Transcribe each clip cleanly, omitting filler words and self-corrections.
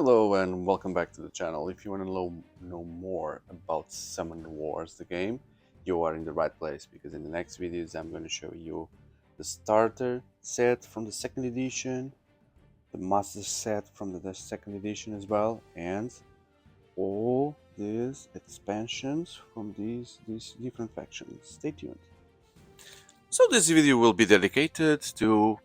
Hello and welcome back to the channel. If you want to know more about Summon Wars, the game, you are in the right place because in the next videos I'm going to show you the starter set from the second edition, the master set from the second edition as well, and all these expansions from these different factions. Stay tuned. So this video will be dedicated to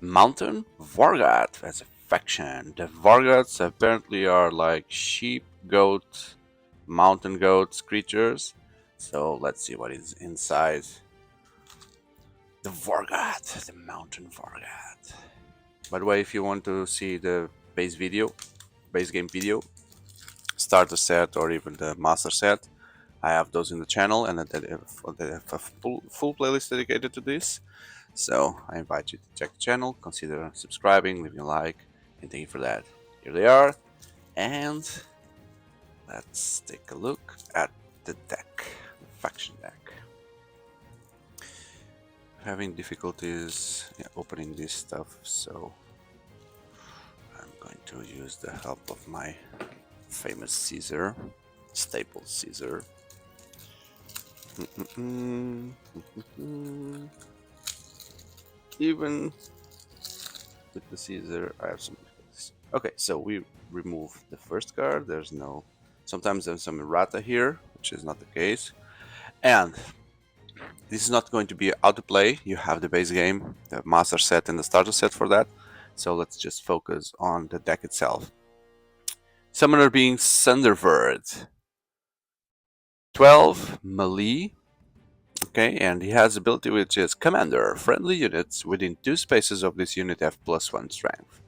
Mountain Vargath as a faction. The Vargaths apparently are like sheep, goat, mountain goats creatures. So let's see what is inside the Vargath, the Mountain Vargath. By the way, if you want to see the base game video, starter set or even the master set, I have those in the channel and they have a full playlist dedicated to this. So I invite you to check the channel, consider subscribing, leaving a like, and thank you for that. Here they are, and let's take a look at the deck, the faction deck. Having difficulties opening this stuff, so I'm going to use the help of my famous Caesar, staple Caesar. Even with the Caesar, I have some difficulties. Okay, so we remove the first card. Sometimes there's some errata here, which is not the case. And this is not going to be autoplay. You have the base game, the master set, and the starter set for that. So let's just focus on the deck itself. Summoner being Sunderved. 12 melee. Okay, and he has ability which is Commander. Friendly units within 2 spaces of this unit have +1 strength.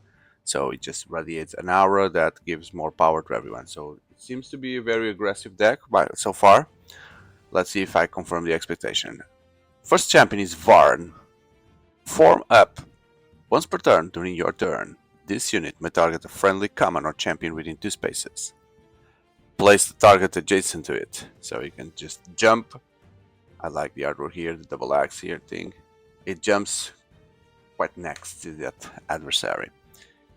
So it just radiates an aura that gives more power to everyone. So it seems to be a very aggressive deck so far. Let's see if I confirm the expectation. First champion is Varn. Form up. Once per turn during your turn, this unit may target a friendly common or champion within 2 spaces. Place the target adjacent to it. So you can just jump. I like the artwork here, the double axe here thing. It jumps quite next to that adversary.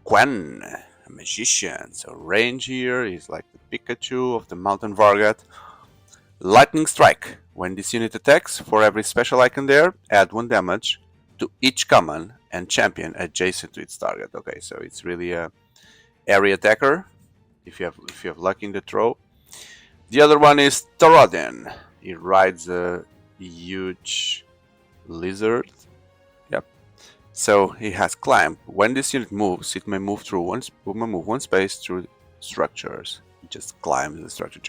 Quen, a magician. So range here is like the Pikachu of the Mountain Vargath. Lightning Strike. When this unit attacks, for every special icon there, add 1 damage to each common and champion adjacent to its target. Okay, so it's really a area attacker if you have luck in the throw. The other one is Tarodin. He rides a huge lizard. Yep. So he has climb. When this unit moves, it may move one space through structures. It just climbs the structure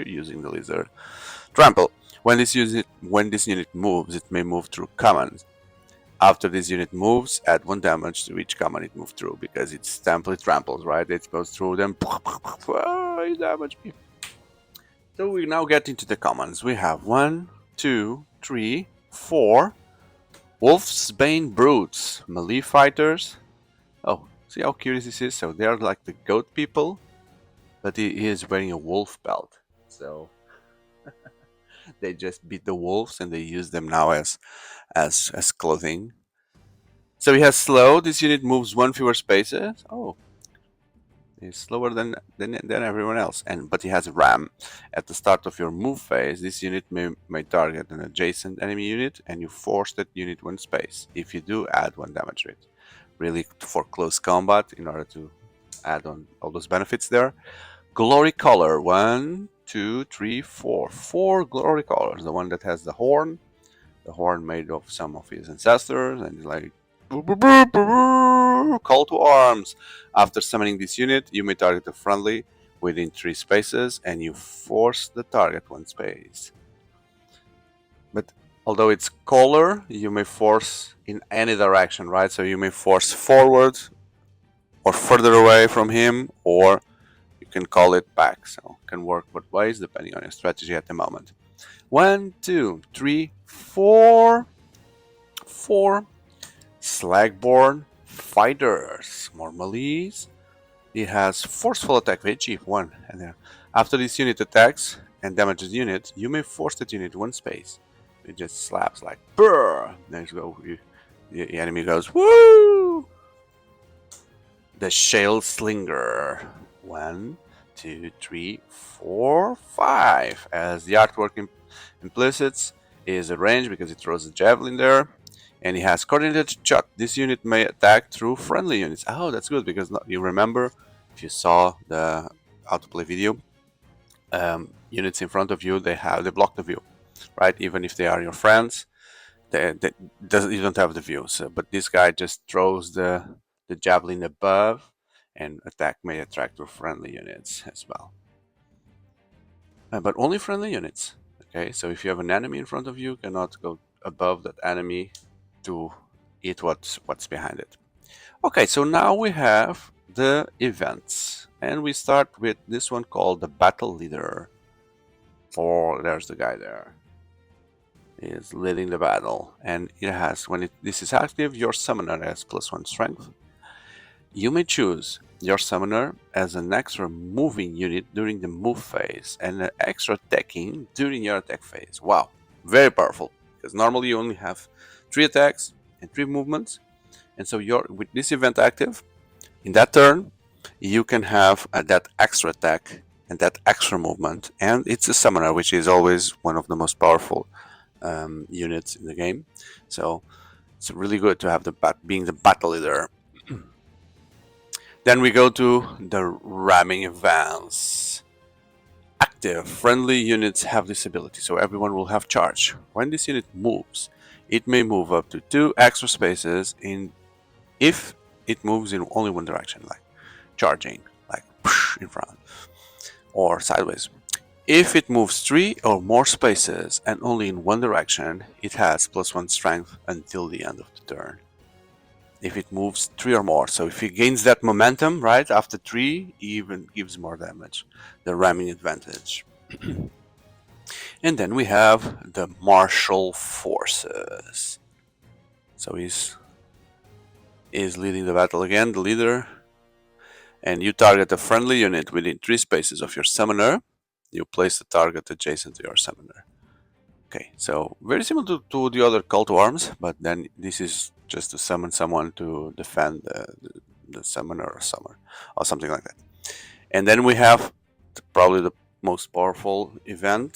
using the lizard. Trample. When this unit moves, it may move through commons. After this unit moves, add 1 damage to each common it moved through because it's simply tramples, right? It goes through them. It damage me. So we now get into the commons. We have 1, 2, 3, 4 Wolfsbane Brutes, melee fighters. Oh, see how curious this is? So they are like the goat people, but he is wearing a wolf belt. So they just beat the wolves and they use them now as clothing. So he has slow. This unit moves 1 fewer spaces. Oh, he's slower than everyone else. But he has ram. At the start of your move phase, this unit may target an adjacent enemy unit, and you force that unit 1 space. If you do, add 1 damage to it. Really for close combat, in order to add on all those benefits there. Glory color. 1, 2, 3, 4. 4 glory colors. The one that has the horn made of some of his ancestors, and like call to arms. After summoning this unit, you may target a friendly within 3 spaces, and you force the target 1 space. But although it's color, you may force in any direction, right? So you may force forward or further away from him, or you can call it back. So it can work both ways depending on your strategy at the moment. 1, 2, 3, 4. 4 Slagborn Fighters. More melees. He has Forceful Attack with Chief 1. And then after this unit attacks and damages the unit, you may force that unit 1 space. It just slaps like brrr. There you go. The enemy goes woo. the Shale Slinger. 1, 2, 3, 4, 5. As the artwork implicit is a range because it throws a javelin there. And he has coordinated shot. This unit may attack through friendly units. Oh, that's good because you remember if you saw the how to play video, units in front of you they block the view, right? Even if they are your friends, you don't have the view. So, but this guy just throws the javelin above, and attack may attract through friendly units as well. But only friendly units. Okay, so if you have an enemy in front of you, cannot go above that enemy to eat what's behind it. Okay, so now we have the events, and we start with this one called the Battle Leader. There's the guy there. He is leading the battle, and it has this is active, your summoner has +1 strength. You may choose your summoner as an extra moving unit during the move phase and an extra attacking during your attack phase. Wow, very powerful, because normally you only have 3 attacks and 3 movements, and so with this event active, in that turn, you can have that extra attack and that extra movement, and it's a summoner, which is always one of the most powerful units in the game. So it's really good to have being the battle leader. Then we go to the ramming events. Active friendly units have this ability, so everyone will have charge. When this unit moves, it may move up to 2 extra spaces if it moves in only one direction, like charging, like in front, or sideways. If it moves 3 or more spaces and only in one direction, it has +1 strength until the end of the turn. If it moves 3 or more, so if it gains that momentum right after 3, he even gives more damage, the ramming advantage. And then we have the martial forces. So he's leading the battle again, the leader, and you target a friendly unit within 3 spaces of your summoner. You place the target adjacent to your summoner. Okay, so very similar to the other call to arms, but then this is just to summon someone to defend the summoner or something like that. And then we have probably the most powerful event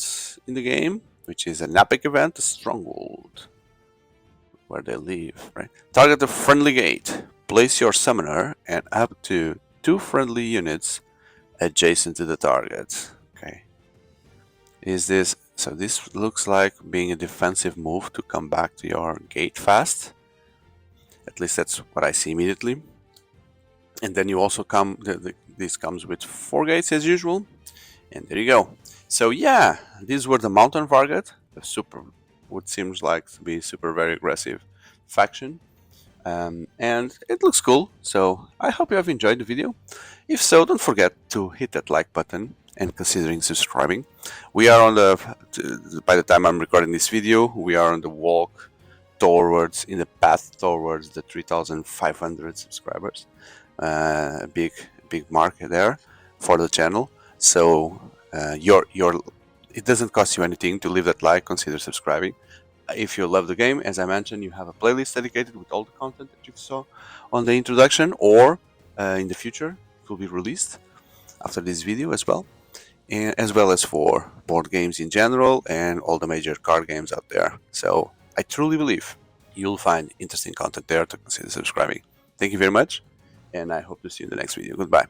in the game, which is an epic event, the Stronghold, where they live, right? Target the friendly gate, place your summoner and up to 2 friendly units adjacent to the target. Okay. So this looks like being a defensive move to come back to your gate fast. At least that's what I see immediately. And then you also this comes with 4 gates as usual. And there you go. So yeah, these were the Mountain Vargath, what seems like to be super very aggressive faction. And it looks cool, so I hope you have enjoyed the video. If so, don't forget to hit that like button and considering subscribing. We are by the time I'm recording this video, we are on the in the path towards the 3,500 subscribers. Big mark there for the channel. So it doesn't cost you anything to leave that like, consider subscribing. If you love the game, as I mentioned, you have a playlist dedicated with all the content that you saw on the introduction, or in the future it will be released after this video as well, and as well as for board games in general and all the major card games out there. So I truly believe you'll find interesting content there to consider subscribing. Thank you very much, and I hope to see you in the next video. Goodbye.